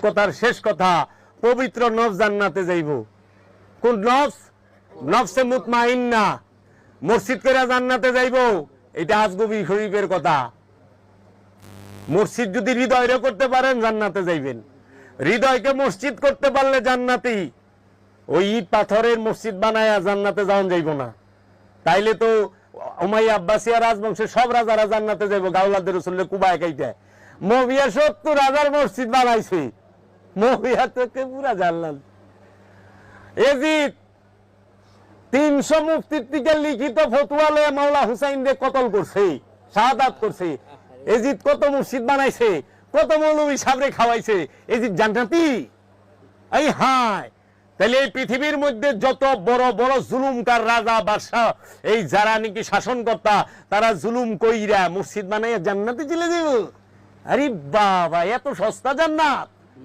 কথার শেষ কথা, পবিত্র নফস জান্নাতে যাইব। কোন নফস? নফসে মুতমাইন্না। মসজিদ করে জান্নাতে যাইব, এটা আজগবি শরীফের কথা। মসজিদ যদি হৃদয়রে করতে পারেন জান্নাতে যাইবেন। হৃদয়কে মসজিদ করতে পারলে জান্নাতি। ওই ইট পাথরের মসজিদ বানায়া জান্নাতে যাওয়া যাইব না। তাইলে তো উমাইয়া আব্বাসিয়া রাজবংশের সব রাজারা জান্নাতে যাইব। গাওলাদের রসুলের কুবায় কাইতে মবিয়া 70,000 মসজিদ বানাইছে। মবিয়া থেকে পুরা জানলাম। এজিদ 300 মুফতির থেকে লিখিত ফতোয়া লয়ে মাওলা হুসাইন রে কতল করছে, শাহাদাত করছে। এজিদ কত মসজিদ বানাইছে, কত মৌলভী সাবরে খাওয়াইছে। এজিদ জান্নাতি? এই হায়, তাহলে এই পৃথিবীর মধ্যে যত বড় বড় জুলুমকার রাজা বাদশা, এই যারা নাকি শাসনকর্তা, তারা জুলুম কইরা মসজিদ বানাইয়া জান্নাতে চলে যাব। আরে বাবা, এত সস্তা জান্নাত!